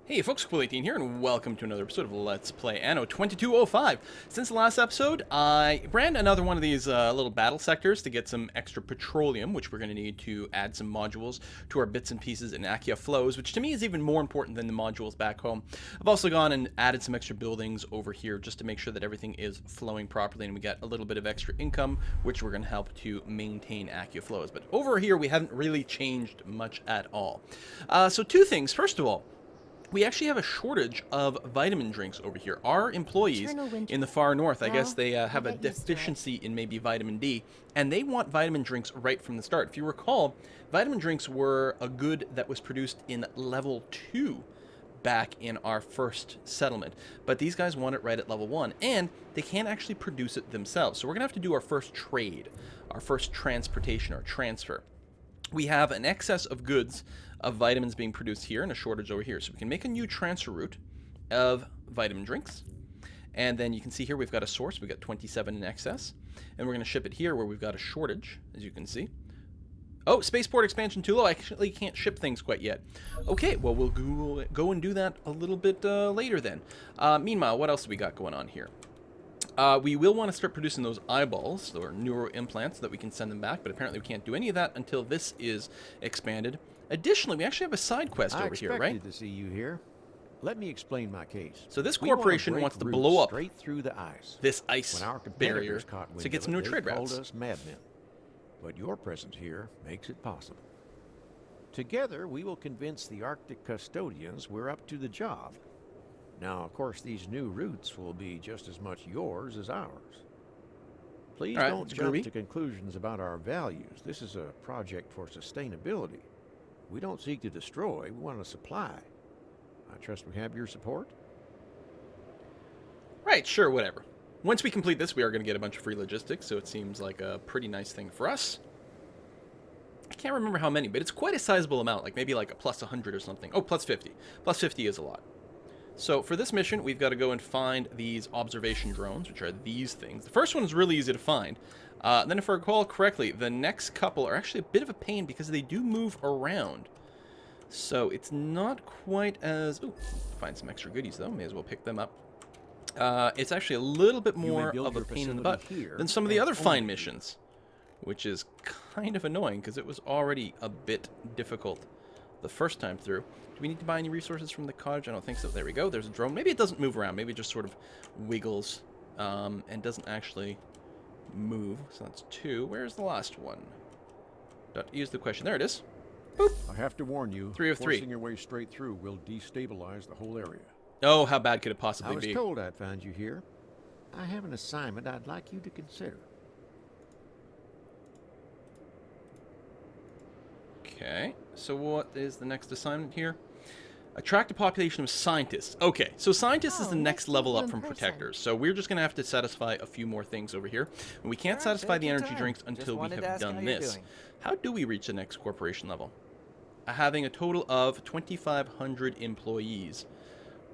Hey folks, Cool18 here, and welcome to another episode of Let's Play Anno 2205. Since the last episode, I ran another one of these little battle sectors to get some extra petroleum, which we're going to need to add some modules to our bits and pieces in Accia flows, which to me is even more important than the modules back home. I've also gone and added some extra buildings over here just to make sure that everything is flowing properly and we get a little bit of extra income, which we're going to help to maintain Accia flows. But over here, we haven't really changed much at all. So two things. First of all, we actually have a shortage of vitamin drinks over here. Our employees in the far north, I guess they have a deficiency in maybe vitamin D, and they want vitamin drinks right from the start. If you recall, vitamin drinks were a good that was produced in level 2 back in our first settlement, but these guys want it right at level 1, and they can't actually produce it themselves. So we're gonna have to do our first trade, our first transportation or transfer. We have an excess of goods of vitamins being produced here and a shortage over here. So we can make a new transfer route of vitamin drinks. And then you can see here we've got a source. We've got 27 in excess. And we're going to ship it here where we've got a shortage, as you can see. Oh, spaceport expansion too low. I actually can't ship things quite yet. Okay, well, we'll go and do that a little bit later then. Meanwhile, what else do we got going on here? We will want to start producing those eyeballs, or neuro implants, so that we can send them back, but apparently we can't do any of that until this is expanded. Additionally, we actually have a side quest over here, right? I expected to see you here. Let me explain my case. So this corporation wants to blow up straight through the ice. This ice when our barrier caught wind to get of some it, new they trade called routes. us madmen. But your presence here makes it possible. Together, we will convince the Arctic custodians we're up to the job. Now, of course, these new routes will be just as much yours as ours. Please don't jump to conclusions about our values. This is a project for sustainability. We don't seek to destroy, we want to supply. I trust we have your support? Right, sure, whatever. Once we complete this, we are going to get a bunch of free logistics, so it seems like a pretty nice thing for us. I can't remember how many, but it's quite a sizable amount, like maybe like a plus 100 or something. Oh, plus 50. Plus 50 is a lot. So for this mission, we've got to go and find these observation drones, which are these things. The first one is really easy to find. Then if I recall correctly, the next couple are actually a bit of a pain because they do move around. So it's not quite as... Ooh, find some extra goodies though. May as well pick them up. It's actually a little bit more of a pain in the butt than some of the other fine missions, which is kind of annoying because it was already a bit difficult the first time through. Do we need to buy any resources from the cottage? I don't think so. There we go. There's a drone. Maybe it doesn't move around. Maybe it just sort of wiggles and doesn't actually move. So that's 2. Where's the last one? Use the question. There it is. Boop. I have to warn you, 3 of 3. Forcing your way straight through will destabilize the whole area. Oh, how bad could it possibly be? I was told I'd find you here. I have an assignment I'd like you to consider. Okay, so what is the next assignment here? Attract a population of scientists. Okay, so scientists is the next level up from protectors. So we're just going to have to satisfy a few more things over here. And we can't satisfy the energy drinks until we have done this. How do we reach the next corporation level? Having a total of 2,500 employees.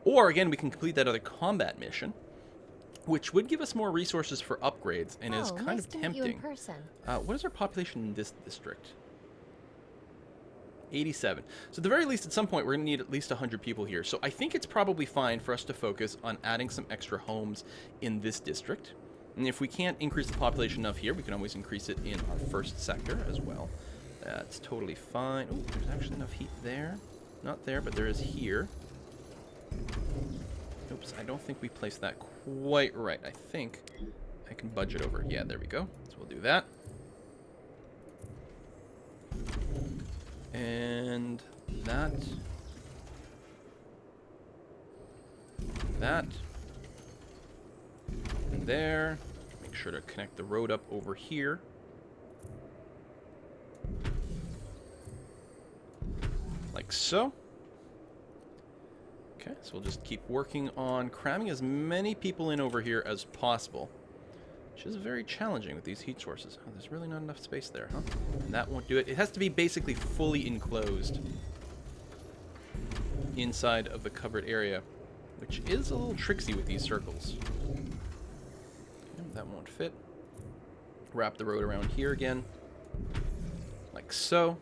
Or, again, we can complete that other combat mission, which would give us more resources for upgrades and is kind of tempting. What is our population in this district? 87. So at the very least, at some point, we're going to need at least 100 people here. So I think it's probably fine for us to focus on adding some extra homes in this district. And if we can't increase the population enough here, we can always increase it in our first sector as well. That's totally fine. Oh, there's actually enough heat there. Not there, but there is here. Oops, I don't think we placed that quite right. I think I can budget over. Yeah, there we go. So we'll do that. And that. That. And there. Make sure to connect the road up over here. Like so. Okay, so we'll just keep working on cramming as many people in over here as possible. Which is very challenging with these heat sources. Oh, there's really not enough space there, huh? And that won't do it. It has to be basically fully enclosed inside of the covered area, which is a little tricksy with these circles. Okay, that won't fit. Wrap the road around here again, like so.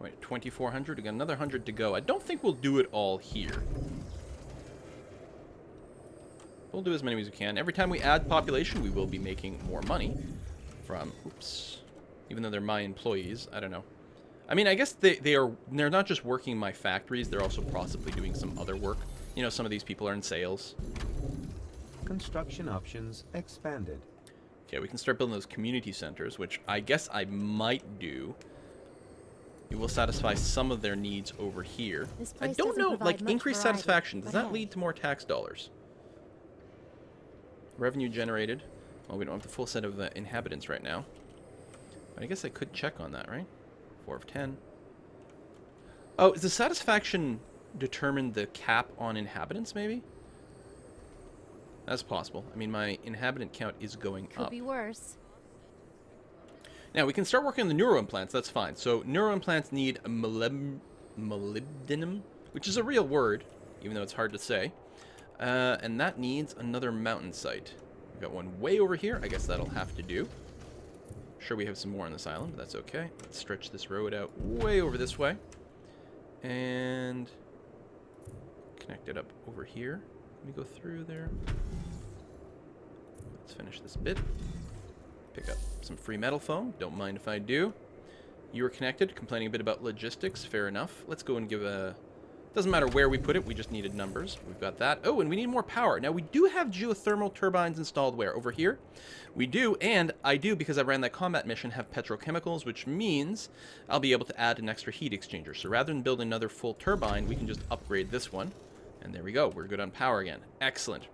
Wait, 2,400. We got another 100 to go. I don't think we'll do it all here. We'll do as many as we can. Every time we add population, we will be making more money from... Oops. Even though they're my employees, I don't know. I mean, I guess they're not just working my factories, they're also possibly doing some other work. You know, some of these people are in sales. Construction options expanded. Okay, we can start building those community centers, which I guess I might do. It will satisfy some of their needs over here. I don't know, like, increased satisfaction, does that lead to more tax dollars? Revenue generated. Well, we don't have the full set of inhabitants right now. But I guess I could check on that, right? 4 of 10. Oh, is the satisfaction determine the cap on inhabitants, maybe? That's possible. I mean, my inhabitant count is going up. Could be worse. Now, we can start working on the neuroimplants. That's fine. So, neuroimplants need a molybdenum, which is a real word, even though it's hard to say. And that needs another mountain site. We've got one way over here. I guess that'll have to do. Sure, we have some more on this island, but that's okay. Let's stretch this road out way over this way. And connect it up over here. Let me go through there. Let's finish this bit. Pick up some free metal foam. Don't mind if I do. You were connected, complaining a bit about logistics. Fair enough. Let's go and give a... Doesn't matter where we put it, we just needed numbers. We've got that. Oh, and we need more power. Now, we do have geothermal turbines installed where? Over here? We do, and I do, because I ran that combat mission, have petrochemicals, which means I'll be able to add an extra heat exchanger. So rather than build another full turbine, we can just upgrade this one. And there we go. We're good on power again. Excellent.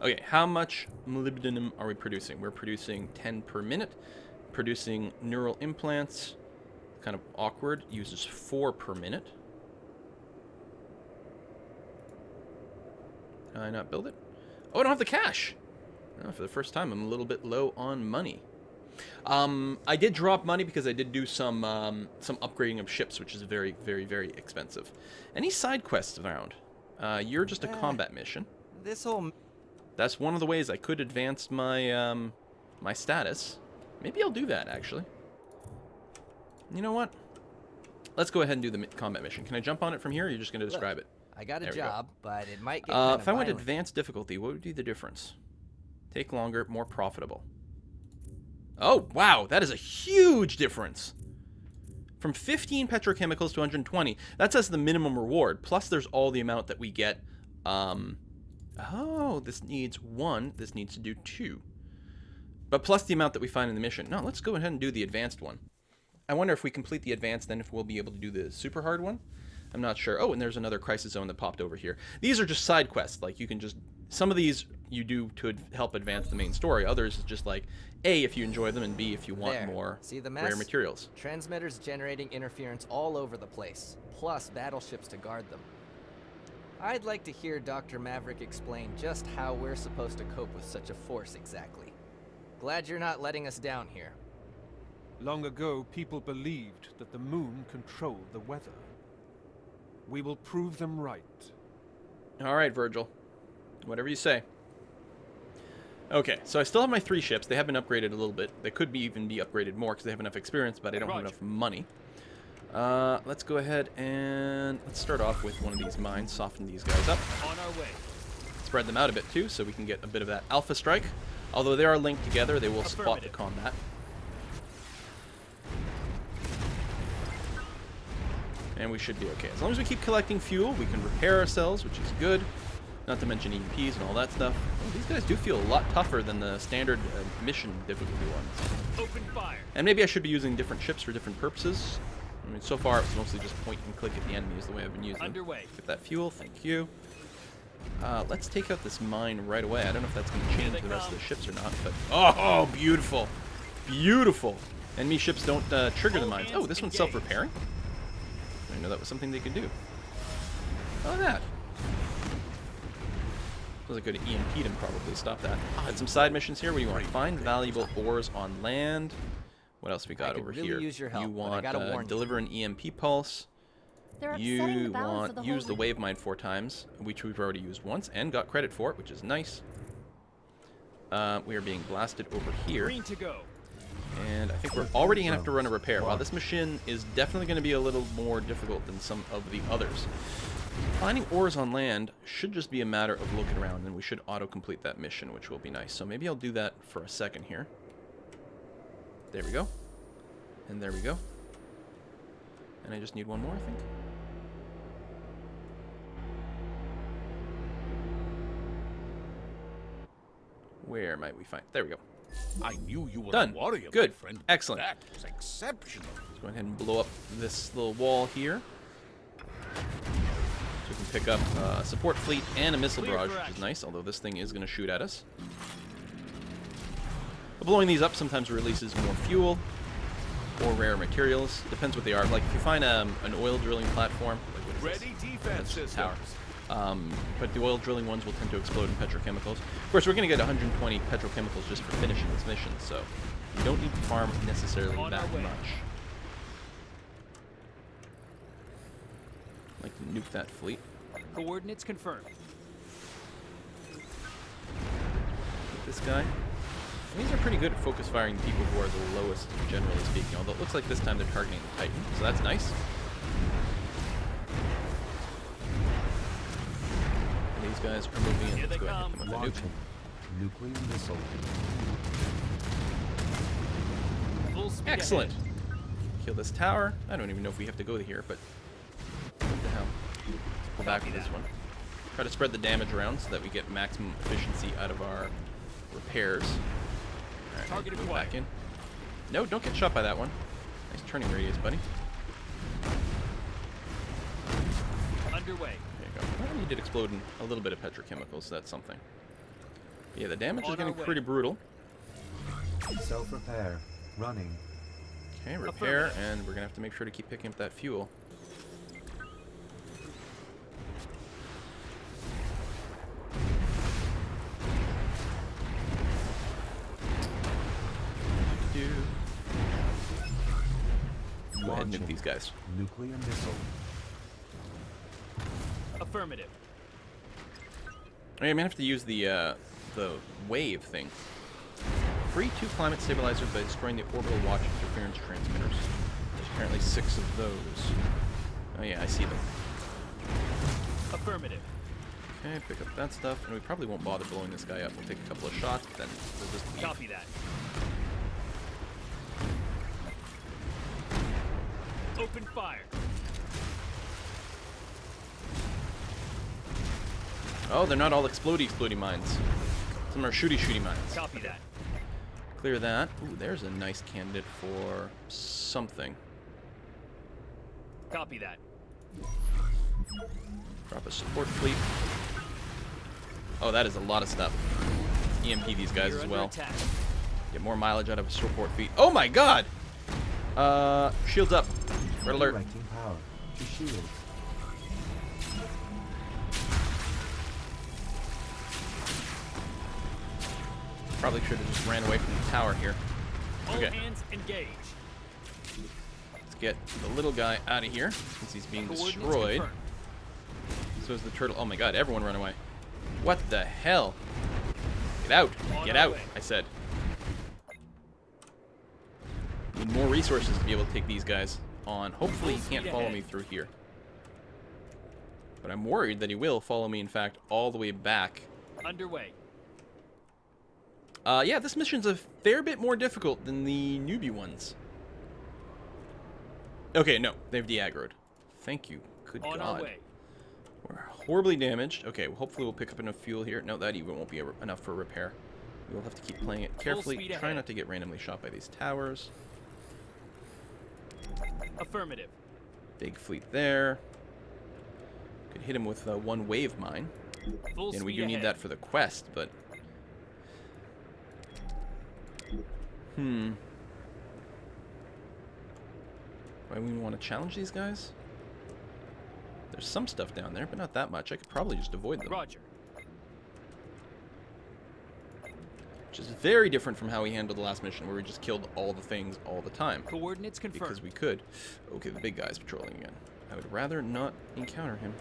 Okay, how much molybdenum are we producing? We're producing 10 per minute. Producing neural implants. Kind of awkward. Uses 4 per minute. Can I not build it? Oh, I don't have the cash. Oh, for the first time, I'm a little bit low on money. I did drop money because I did do some upgrading of ships, which is very, very, very expensive. Any side quests around? You're just a combat mission. That's one of the ways I could advance my my status. Maybe I'll do that, actually. You know what? Let's go ahead and do the combat mission. Can I jump on it from here, or are you just going to describe it? I got a job, but it might get kind of if I went violent. advanced difficulty, what would be the difference? Take longer, more profitable. Oh, wow, that is a huge difference. From 15 petrochemicals to 120. That's as the minimum reward. Plus, there's all the amount that we get. Oh, this needs 1. This needs to do 2. But plus the amount that we find in the mission. No, let's go ahead and do the advanced one. I wonder if we complete the advanced, then if we'll be able to do the super hard one. I'm not sure. Oh, and there's another crisis zone that popped over here. These are just side quests. Like, you can just... Some of these you do to help advance the main story. Others is just like, A, if you enjoy them, and B, if you want more See the mess? rare materials. Transmitters generating interference all over the place, plus battleships to guard them. I'd like to hear Dr. Maverick explain just how we're supposed to cope with such a force exactly. Glad you're not letting us down here. Long ago, people believed that the moon controlled the weather. We will prove them right. All right, Virgil. Whatever you say. Okay, so I still have my 3 ships. They have been upgraded a little bit. They could even be upgraded more because they have enough experience, but I don't have enough money. Let's go ahead and let's start off with one of these mines, soften these guys up. On our way. Spread them out a bit too, so we can get a bit of that alpha strike. Although they are linked together, they will spot the combat. And we should be okay. As long as we keep collecting fuel, we can repair ourselves, which is good. Not to mention EMPs and all that stuff. Oh, these guys do feel a lot tougher than the standard mission difficulty ones. Open fire. And maybe I should be using different ships for different purposes. I mean, so far it's mostly just point and click at the enemy is the way I've been using. Underway. Get that fuel, thank you. Let's take out this mine right away. I don't know if that's going to change the rest of the ships or not, but... Oh, beautiful. Beautiful. Enemy ships don't trigger the mines. Oh, this one's self-repairing? I didn't know that was something they could do. How about that? Suppose I could have EMP'd him probably. Stop that. Had some side missions here. What do you want? Find valuable ores on land. What else we got over really here? use your help, You but I want gotta warn you. deliver an EMP pulse. They're upsetting the You balance of the want whole use the land. wave mine 4 times, which we've already used once and got credit for it, which is nice. We are being blasted over here. Green to go. And I think we're already going to have to run a repair. Wow, this mission is definitely going to be a little more difficult than some of the others. Finding ores on land should just be a matter of looking around, and we should auto-complete that mission, which will be nice. So maybe I'll do that for a second here. There we go. And there we go. And I just need one more, I think. Where might we find? There we go. I knew you were Done. a warrior, Good. my friend. Excellent. That was exceptional. Let's go ahead and blow up this little wall here. So we can pick up a support fleet and a missile barrage, which is nice, although this thing is going to shoot at us. But blowing these up sometimes releases more fuel or rare materials. Depends what they are. Like if you find an oil drilling platform, like what is Ready this? defense systems. Tower. But the oil drilling ones will tend to explode in petrochemicals. Of course, we're going to get 120 petrochemicals just for finishing this mission, so you don't need to farm necessarily that much. I'd like to nuke that fleet. Coordinates confirmed. Get this guy. And these are pretty good at focus firing people who are the lowest, generally speaking, although it looks like this time they're targeting the Titan, so that's nice. These guys are moving in. Let's go ahead and hit them with a nuke. Launching. Nuclear missile. Full speed Excellent. ahead. Kill this tower. I don't even know if we have to go here, but what the hell. Let's pull back with this one. Try to spread the damage around so that we get maximum efficiency out of our repairs. Alright, Target move acquired. back in. No, don't get shot by that one. Nice turning radius, buddy. Underway. There you go. Well, you did explode in a little bit of petrochemicals, so that's something. Yeah, the damage is On our getting way. pretty brutal. Self-repair. Running. Okay, repair, and we're gonna have to make sure to keep picking up that fuel. Go ahead and nuke these guys. Nuclear missile. Affirmative. I'm gonna have to use the wave thing. Free 2 climate stabilizers by destroying the orbital watch interference transmitters. There's apparently 6 of those. Oh yeah, I see them. Affirmative. Okay, pick up that stuff, and we probably won't bother blowing this guy up. We'll take a couple of shots, then we'll just leave. Copy that. Open fire. Oh, they're not all explodey mines. Some are shooty mines. Copy that. Clear that. Ooh, there's a nice candidate for something. Copy that. Drop a support fleet. Oh, that is a lot of stuff. EMP these guys You're as under well. attack. Get more mileage out of a support fleet. Oh my god! Shields up. Red alert. Directing power to shield. Probably should have just ran away from the tower here. All Okay. hands engage. Let's get the little guy out of here since he's being Coordinates destroyed. confirmed. So is the turtle. Oh my god, everyone run away. What the hell? Get out. On Get our out, way. I said. Need more resources to be able to take these guys on. Hopefully he Full can't speed follow ahead. me through here. But I'm worried that he will follow me, in fact, all the way back. Underway. Yeah, this mission's a fair bit more difficult than the newbie ones. Okay, no, they've de-aggroed. Thank you. Good On God. our way. We're horribly damaged. Okay, well, hopefully we'll pick up enough fuel here. No, that even won't be enough for repair. We'll have to keep playing it carefully. speed Try ahead. not to get randomly shot by these towers. Affirmative. Big fleet there. Could hit him with one wave mine. Full And we speed do need ahead. that for the quest, but... Why we want to challenge these guys? There's some stuff down there, but not that much. I could probably just avoid them. Roger. Which is very different from how we handled the last mission, where we just killed all the things all the time. Coordinates confirmed. Because we could. Okay, the big guy's patrolling again. I would rather not encounter him.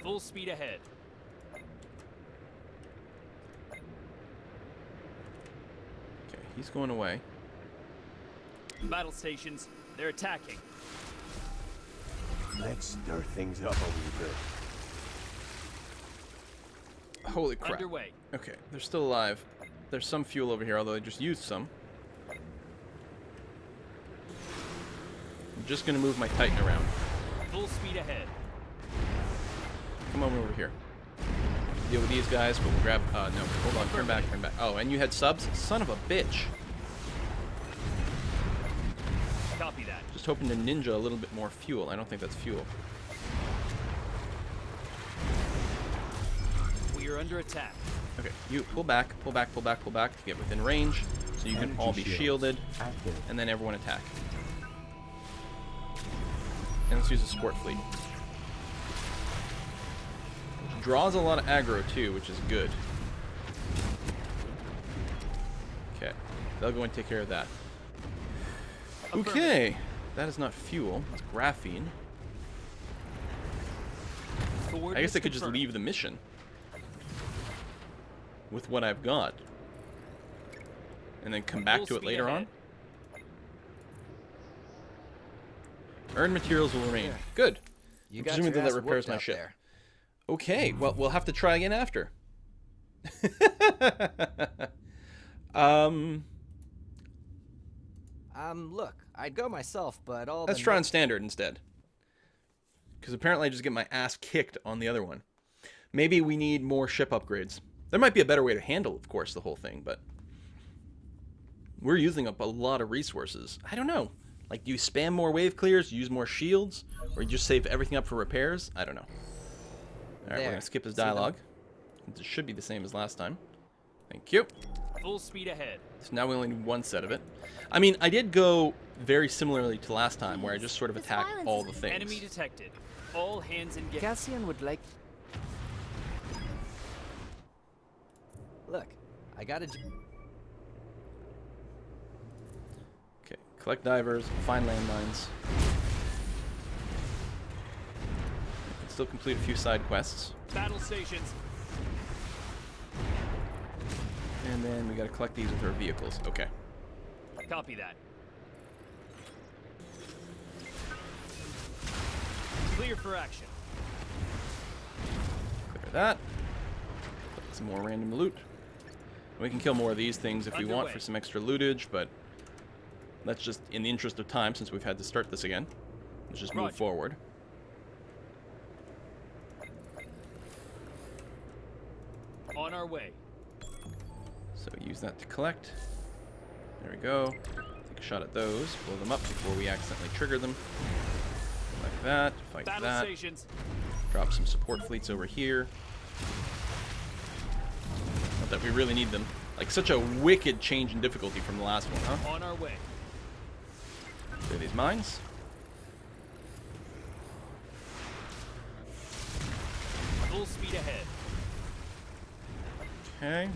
Full speed ahead. Okay, he's going away. Battle stations. They're attacking. Let's stir things up a wee bit. Holy crap. Underway. Okay, they're still alive. There's some fuel over here, although I just used some. I'm just gonna move my Titan around. Full speed ahead. Come on over here. Deal with these guys, but we'll grab... no, hold on, turn back. Oh, and you had subs? Son of a bitch. Copy that. Just hoping to ninja a little bit more fuel. I don't think that's fuel. We are under attack. Okay, you pull back to get within range, so you can Energy all be shields shielded, active. and then everyone attack. And let's use a sport fleet. Which draws a lot of aggro too, which is good. Okay, they'll go and take care of that. Okay, that is not fuel, that's graphene. I guess I could just leave the mission with what I've got, and then come back to it later on. Earned materials will remain. Good. You I'm got presuming your that ass repairs whooped my out ship. there. Okay, well, we'll have to try again after. Look, I'd go myself, but all Let's the try on standard instead. Because apparently I just get my ass kicked on the other one. Maybe we need more ship upgrades. There might be a better way to handle, of course, the whole thing, but... we're using up a lot of resources. I don't know. Like, do you spam more wave clears, use more shields, or you just save everything up for repairs? I don't know. Alright, we're There. going to skip his See them? dialogue. It should be the same as last time. Thank you. Full speed ahead. So now we only need one set of it. I mean, I did go very similarly to last time, where I just sort of This attacked violence all is- the things. Enemy detected. All hands engaged. Cassian would like. Look, I got a. Okay, collect divers, find landmines. Can still complete a few side quests. Battle stations. And then we gotta collect these with our vehicles. Okay. Copy that. Clear for action. Clear that. Collect some more random loot. We can kill more of these things if we want Underway. for some extra lootage, but that's just in the interest of time since we've had to start this again. Let's just move Roger. forward. On our way. So use that to collect. There we go. Take a shot at those. Blow them up before we accidentally trigger them. Like that. Fight Battle that. stations. Drop some support fleets over here. Not that we really need them. Like, such a wicked change in difficulty from the last one, huh? On our way. Clear these mines. Full speed ahead. Okay.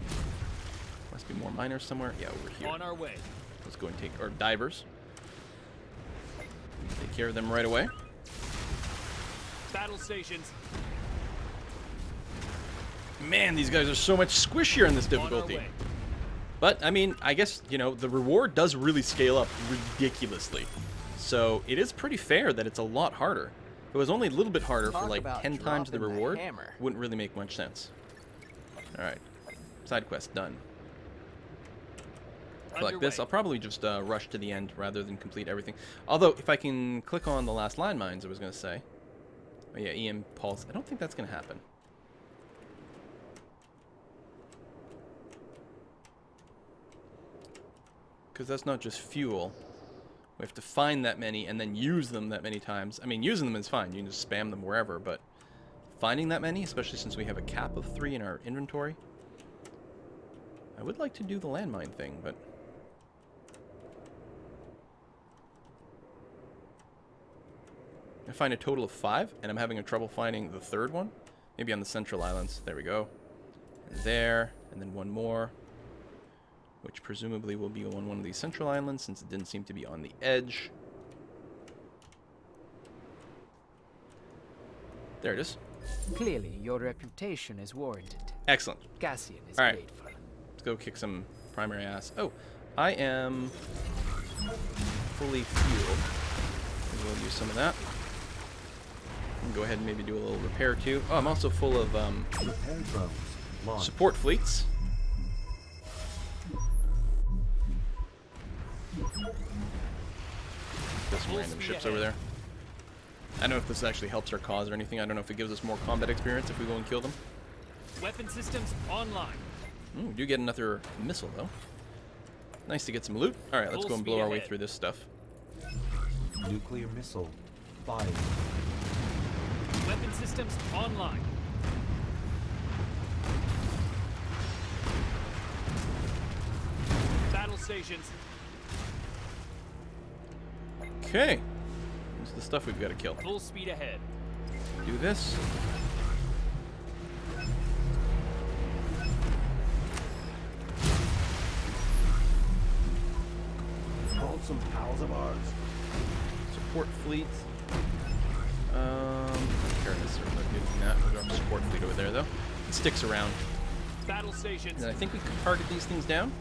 Must be more miners somewhere. Yeah, over here. On our way. Let's go and take our divers. Take care of them right away. Battle stations. Man, these guys are so much squishier in this On our difficulty. way. But, I mean, I guess, you know, the reward does really scale up ridiculously. So, it is pretty fair that it's a lot harder. If it was only a little bit harder for Talk like about 10 times the dropping the reward, hammer. wouldn't really make much sense. Alright. Side quest done. So like this, Underway. I'll probably just rush to the end rather than complete everything. Although, if I can click on the last landmines, I was going to say. Oh yeah, EM Pulse. I don't think that's going to happen. Because that's not just fuel. We have to find that many and then use them that many times. I mean, using them is fine. You can just spam them wherever, but finding that many, especially since we have a cap of 3 in our inventory. I would like to do the landmine thing, but... I find a total of 5, and I'm having a trouble finding the third one. Maybe on the central islands. There we go. And there, and then one more. Which presumably will be on one of these central islands, since it didn't seem to be on the edge. There it is. Clearly, your reputation is warranted. Excellent. Cassian is All right. grateful. Let's go kick some primary ass. Oh, I am fully fueled. We'll use some of that. And go ahead and maybe do a little repair too. Oh, I'm also full of Repair drones. Launch. support fleets. There's some random ships over there. I don't know if this actually helps our cause or anything. I don't know if it gives us more combat experience if we go and kill them. Weapon systems online. Ooh, we do get another missile though. Nice to get some loot. All right, let's Full go and blow speed our way ahead. through this stuff. Nuclear missile. Fired. Weapon systems online. Battle stations. Okay. This is the stuff we've got to kill. Full speed ahead. Do this. Called some pals of ours. Support fleet. Care necessarily getting that. We'll drop a support fleet over there though. It sticks around. Battle stations. And I think we can target these things down.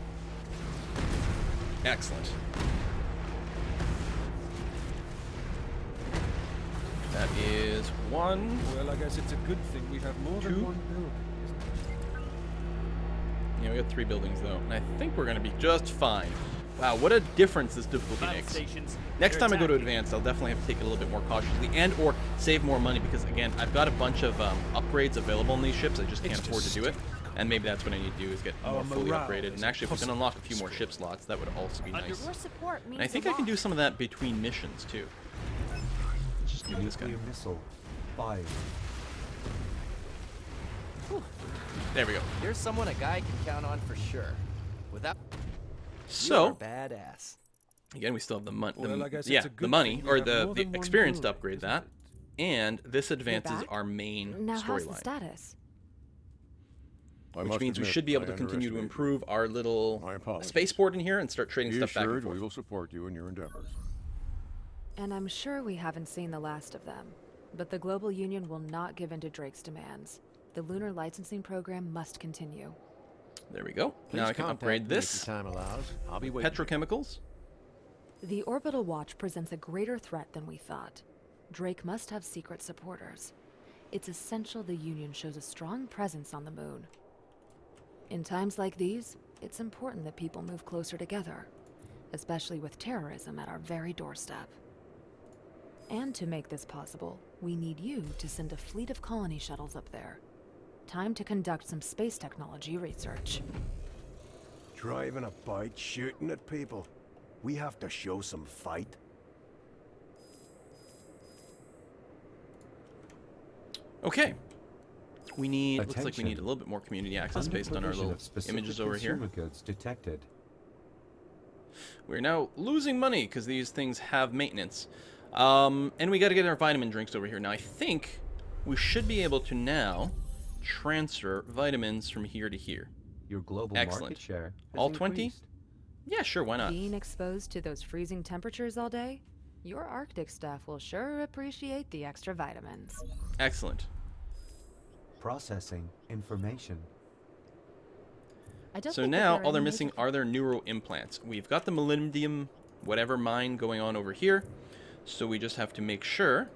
Excellent. That is one. Well, I guess it's a good thing we have more Two. than one building. Yeah, we got 3 buildings though, and I think we're gonna be just fine. Wow, what a difference this difficulty Battle makes. stations. Next They're time I go to attacking. advanced, I'll definitely have to take it a little bit more cautiously and or save more money because again, I've got a bunch of upgrades available on these ships. I just can't afford to do it. And maybe that's what I need to do is get more fully morale upgraded. is And actually, if we can impossible unlock a to few more ship slots, that would also be nice. Your support means And I think a I can do lot. some of that between missions too. Let's just do this guy. Nuclear missile. Fired. There we go. You're someone a guy can count on for sure. Without So, you're badass. again, we still have the money. Well, I guess it's Yeah, a the good money thing we or have the more than one experience to building, upgrade isn't that. it? And this advances back? our main Now, how's the storyline. status? I Which must means we admit, should be able I to continue to underestimated improve our little My apologies. spaceport in here and start trading you. Be stuff back and assured forth. we will support you in your endeavors. And I'm sure we haven't seen the last of them. But the Global Union will not give in to Drake's demands. The lunar licensing program must continue. There we go. Please Now I can contact upgrade me this. if your time allows. I'll be waiting. Petrochemicals. The Orbital Watch presents a greater threat than we thought. Drake must have secret supporters. It's essential the Union shows a strong presence on the moon. In times like these, it's important that people move closer together, especially with terrorism at our very doorstep. And to make this possible, we need you to send a fleet of colony shuttles up there. Time to conduct some space technology research. Driving a bike, shooting at people. We have to show some fight. Okay. We need. Looks like we Attention. need a little bit more community access based on our Underprovision little of specific images over here. consumer goods detected. We're now losing money because these things have maintenance. And we got to get our vitamin drinks over here. Now I think we should be able to now transfer vitamins from here to here. Your global Excellent. market share has All 20? increased. Yeah, sure, why not? Being exposed to those freezing temperatures all day, your Arctic staff will sure appreciate the extra vitamins. Excellent. Processing information. I don't So think that now there are all they're any missing major are their neuro implants. We've got the molybdenum whatever mine going on over here. So we just have to make sure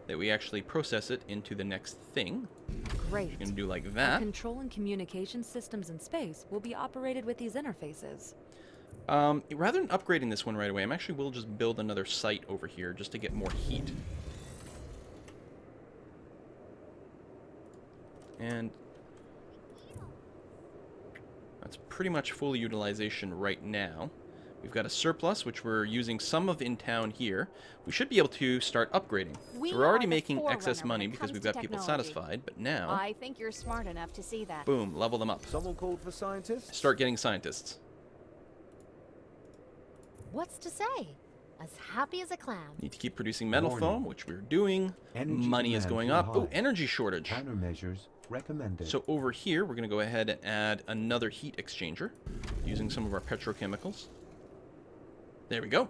that we actually process it into the next thing. Great. We're going to do like Our that. control and communication systems in space will be operated with these interfaces. Rather than upgrading this one right away, I'm actually will just build another site over here just to get more heat. And that's pretty much full utilization right now. We've got a surplus, which we're using some of in town here. We should be able to start upgrading. We So we're already are the making excess forerunner when money it because comes we've to got people technology. satisfied, but now, I think you're smart enough to see that. boom, level them up. Someone called for scientists? Start getting scientists. What's to say? As happy as a clam. Need to keep producing metal Warning. foam, which we're doing. Energy Money is demand going too up. Oh, high. energy shortage. Countermeasures recommended. So over here, we're going to go ahead and add another heat exchanger using some of our petrochemicals. There we go.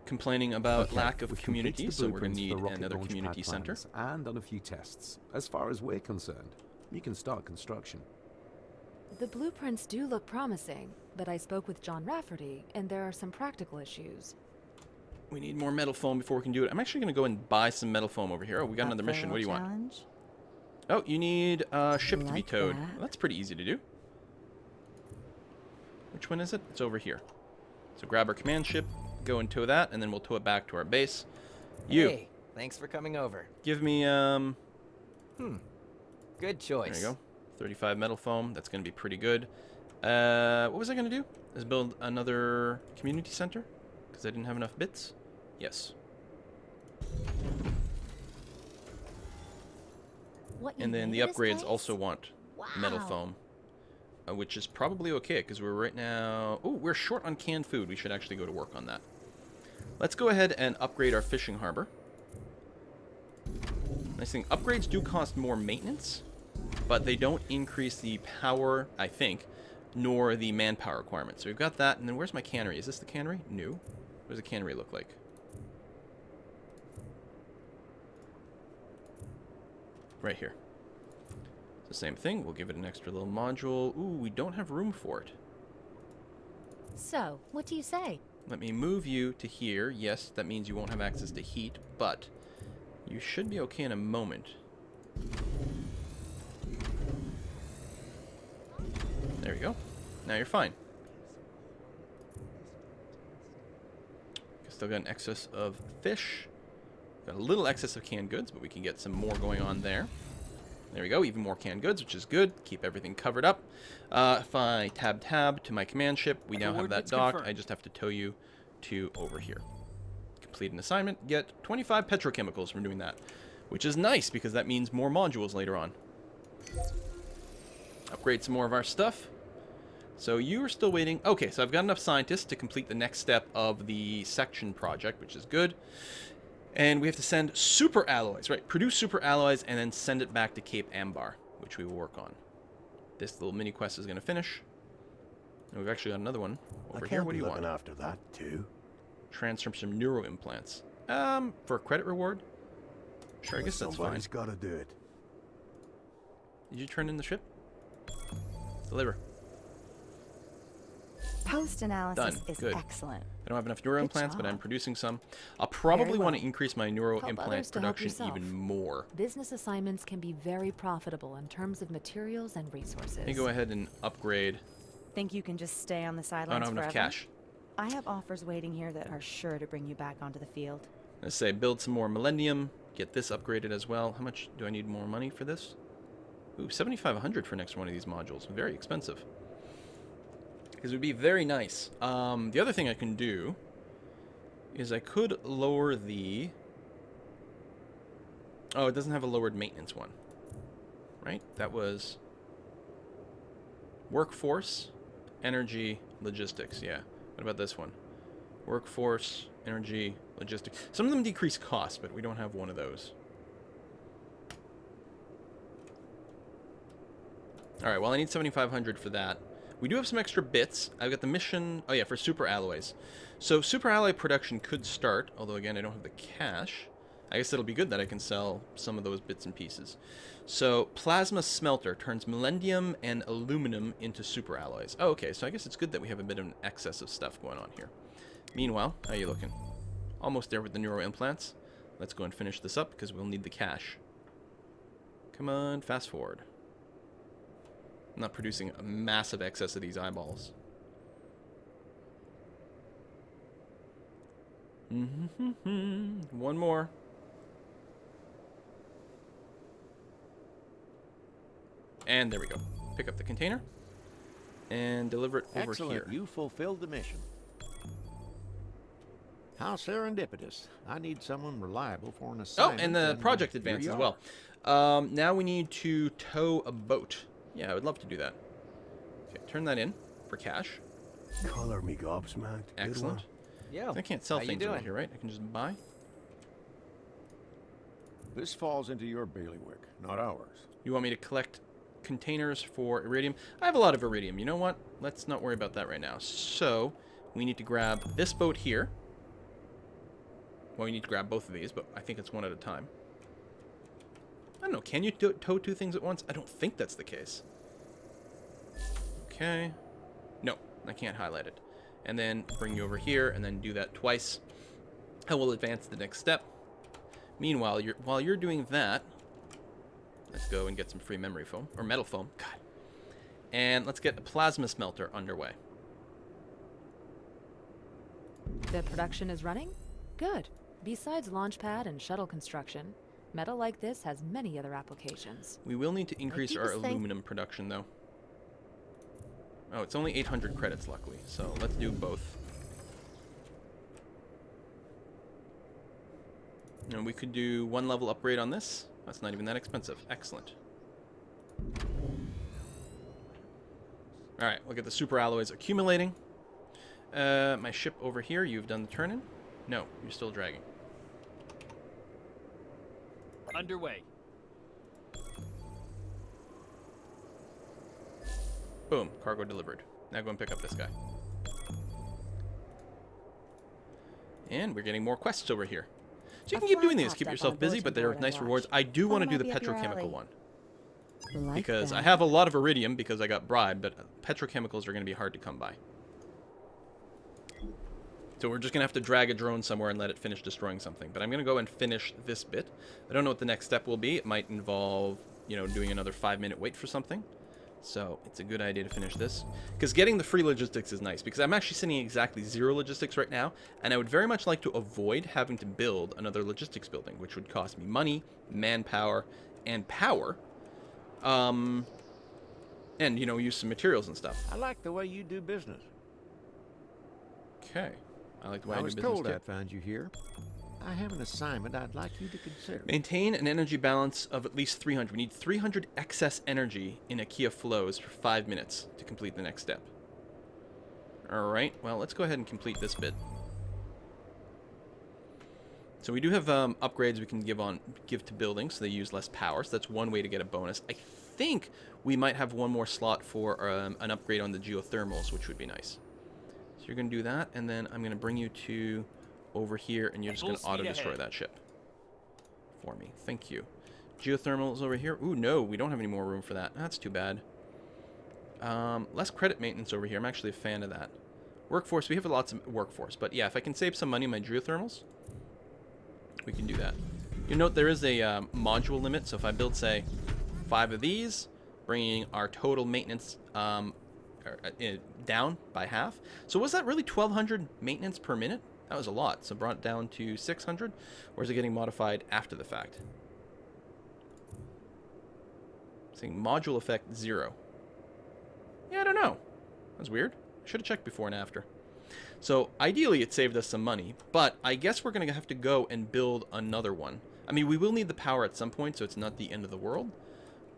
Complaining about Okay, lack of we've community, completed the so we're going to blueprints need for rocket another launch community pad center. plans And on a few tests. As far as we're concerned, you can start construction. The blueprints do look promising, but I spoke with John Rafferty, and there are some practical issues. We need more metal foam before we can do it. I'm actually going to go and buy some metal foam over here. Oh, we got another mission. What do you want? Oh, you need ship to be towed. Well, that's pretty easy to do. Which one is it? It's over here. So grab our command ship, go and tow that, and then we'll tow it back to our base. You. Hey, thanks for coming over. Give me, Good choice. There you go. 35 metal foam. That's going to be pretty good. What was I going to do? Is build another community center? Because I didn't have enough bits? Yes. And then the upgrades also want metal foam. Which is probably okay, because we're right now... Oh, we're short on canned food. We should actually go to work on that. Let's go ahead and upgrade our fishing harbor. Nice thing, upgrades do cost more maintenance, but they don't increase the power, I think, nor the manpower requirement. So we've got that, and then where's my cannery? Is this the cannery? No. What does a cannery look like? Right here. It's the same thing. We'll give it an extra little module. Ooh, we don't have room for it. So, what do you say? Let me move you to here. Yes, that means you won't have access to heat, but you should be okay in a moment. There we go. Now you're fine. Still got an excess of fish. Got a little excess of canned goods, but we can get some more going on there. There we go, even more canned goods, which is good. Keep everything covered up. If I tab to my command ship, we now have that dock. I just have to tow you to over here. Complete an assignment, get 25 petrochemicals from doing that, which is nice because that means more modules later on. Upgrade some more of our stuff. So you are still waiting. Okay, so I've got enough scientists to complete the next step of the section project, which is good. And we have to send super alloys, right? Produce super alloys and then send it back to Cape Ambar, which we will work on. This little mini quest is going to finish. And we've actually got another one over here. What do you want? After that too. Transform some neuro implants. For a credit reward? Sure, I guess that's fine. Somebody's got to do it. Did you turn in the ship? Deliver. Post-analysis is Good. excellent. I don't have enough neuro implants, but I'm producing some. I'll probably want to increase my neuro Help implant others to help production yourself. even more. Business assignments can be very profitable in terms of materials and resources. Let me go ahead and upgrade. Think you can just stay on the I sidelines don't have enough forever? cash. I have offers waiting here that are sure to bring you back onto the field. Let's say build some more Millennium, get this upgraded as well. How much do I need more money for this? Ooh, 7,500 for next one of these modules. Very expensive. Because it would be very nice. The other thing I can do is I could lower the... Oh, it doesn't have a lowered maintenance one. Right? That was... Workforce, energy, logistics. Yeah. What about this one? Workforce, energy, logistics. Some of them decrease cost, but we don't have one of those. Alright, well I need 7,500 for that. We do have some extra bits. I've got the mission... Oh yeah, for super alloys. So super alloy production could start, although again I don't have the cash. I guess it'll be good that I can sell some of those bits and pieces. So plasma smelter turns millennium and aluminum into super alloys. Oh, okay, so I guess it's good that we have a bit of an excess of stuff going on here. Meanwhile, how are you looking? Almost there with the neuro implants. Let's go and finish this up because we'll need the cash. Come on, fast forward. I'm not producing a massive excess of these eyeballs. One more. And there we go. Pick up the container and deliver it over Excellent. here. You fulfilled the mission. How serendipitous. I need someone reliable for an Oh, assignment. and the project here advance you as are. well. Now we need to tow a boat. Yeah, I would love to do that. Okay, turn that in for cash. Color me gobsmacked. Good Excellent. one. Yo, I can't sell how you things over doing? here, right? I can just buy. This falls into your bailiwick, not ours. You want me to collect containers for iridium? I have a lot of iridium. You know what? Let's not worry about that right now. So, we need to grab this boat here. Well, we need to grab both of these, but I think it's one at a time. I don't know. Can you tow two things at once? I don't think that's the case. Okay. No, I can't highlight it. And then bring you over here, and then do that twice. I will advance the next step. Meanwhile, while you're doing that, let's go and get some free memory foam, or metal foam. God. And let's get a plasma smelter underway. The production is running? Good. Besides launch pad and shuttle construction, metal like this has many other applications. We will need to increase our aluminum production, though. Oh, it's only 800 credits, luckily. So let's do both. And we could do 1 level upgrade on this. That's not even that expensive. Excellent. Alright, look at the super alloys accumulating. My ship over here, you've done the turn-in? No, you're still dragging. Underway. Boom, cargo delivered. Now go and pick up this guy. And we're getting more quests over here. So you can keep doing these, keep yourself busy, but there are nice rewards. I do want to do the petrochemical one. Because I have a lot of iridium because I got bribed, but petrochemicals are going to be hard to come by. So we're just going to have to drag a drone somewhere and let it finish destroying something. But I'm going to go and finish this bit. I don't know what the next step will be. It might involve, you know, doing another 5-minute wait for something. So it's a good idea to finish this. Because getting the free logistics is nice. Because I'm actually sending exactly 0 logistics right now. And I would very much like to avoid having to build another logistics building. Which would cost me money, manpower, and power. And, you know, use some materials and stuff. I like the way you do business. Okay. I like the way I do was business told too. I'd find you here. I have an assignment I'd like you to consider. Maintain an energy balance of at least 300. We need 300 excess energy in Akia flows for 5 minutes to complete the next step. Alright, well, let's go ahead and complete this bit. So we do have upgrades we can give to buildings so they use less power. So that's one way to get a bonus. I think we might have one more slot for an upgrade on the geothermals, which would be nice. So you're going to do that, and then I'm going to bring you to over here, and you're just going to auto-destroy that ship for me. Thank you. Geothermals over here. Ooh, no, we don't have any more room for that. That's too bad. Less credit maintenance over here. I'm actually a fan of that. Workforce. We have lots of workforce, but yeah, if I can save some money on my geothermals, we can do that. You note there is a module limit, so if I build, say, 5 of these, bringing our total maintenance down by half. So was that really 1,200 maintenance per minute? That was a lot. So brought it down to 600, or is it getting modified after the fact? Saying module effect 0. Yeah, I don't know. That's weird. Should have checked before and after. So ideally it saved us some money, but I guess we're going to have to go and build another one. I mean, we will need the power at some point, so it's not the end of the world,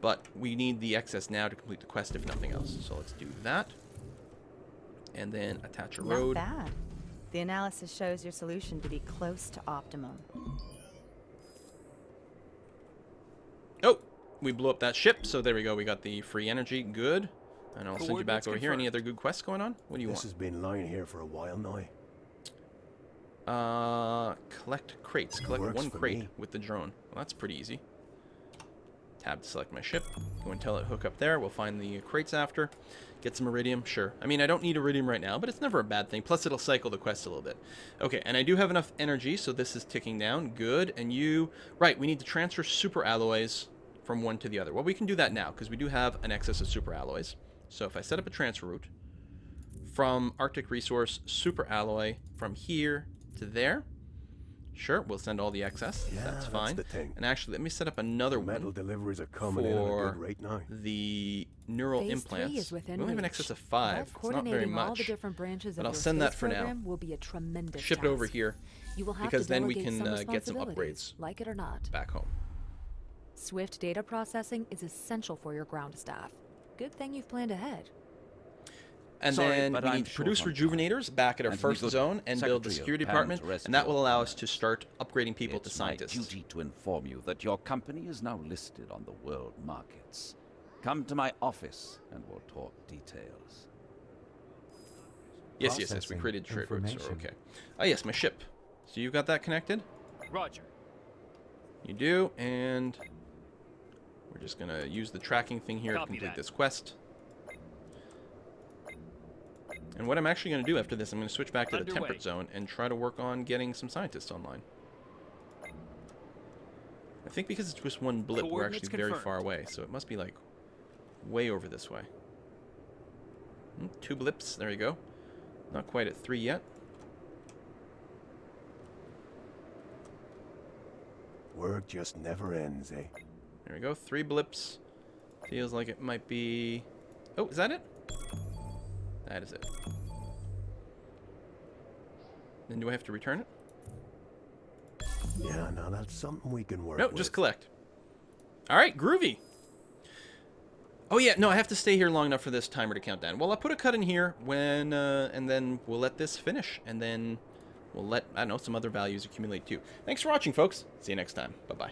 but we need the excess now to complete the quest, if nothing else. So let's do that. And then attach a road. Not bad. The analysis shows your solution to be close to optimum. Oh, we blew up that ship, so there we go. We got the free energy. Good. And I'll send you back over here. Any other good quests going on? What do you want? This has been lying here for a while now. Collect crates. Collect Works 1 for crate me. with the drone. Well, that's pretty easy. Tab to select my ship. Go and tell it hook up there. We'll find the crates after. Get some iridium. Sure. I mean, I don't need iridium right now, but it's never a bad thing. Plus, it'll cycle the quest a little bit. Okay, and I do have enough energy, so this is ticking down. Good. And you... Right, we need to transfer super alloys from one to the other. Well, we can do that now, because we do have an excess of super alloys. So if I set up a transfer route from Arctic Resource super alloy from here to there, sure, we'll send all the excess. Yeah, that's fine. the thing. And actually, let me set up another Metal one deliveries are coming in at a for good rate now. the neural Phase 3 implants. is within We only have an reach. excess of 5. But It's not coordinating very all the much. different branches But of I'll your send space that for now. program will be a tremendous Ship it over task. here, You will have because to then we delegate can some get some responsibilities, upgrades like it or not. back home. Swift data processing is essential for your ground staff. Good thing you've planned ahead. And Sorry, then but we I'm need to short produce on time. rejuvenators back at our And first we could- zone and build the Secretary of security Pan's department, Rescue and that will allow us Alliance. to start upgrading people to It's my scientists. duty to inform you that your company is now listed on the world markets. Come to my office and we'll talk details. Yes, we Processing created trade routes. information. Okay. Oh, yes, my ship. So you got that connected? Roger. You do, and we're just going to use the tracking thing here to Copy complete that. this quest. And what I'm actually going to do after this, I'm going to switch back to the Underway. temperate zone and try to work on getting some scientists online. I think because it's just one blip, we're Coordinates actually very confirmed. far away, so it must be like way over this way. 2 blips, there you go. Not quite at 3 yet. Work just never ends, eh? There we go, 3 blips. Feels like it might be... Oh, is that it? That is it. Then do I have to return it? Yeah, now that's something we can work No, with. just collect. Alright, groovy. Oh yeah, no, I have to stay here long enough for this timer to count down. Well, I'll put a cut in here when, and then we'll let this finish. And then we'll let, I don't know, some other values accumulate too. Thanks for watching, folks. See you next time. Bye-bye.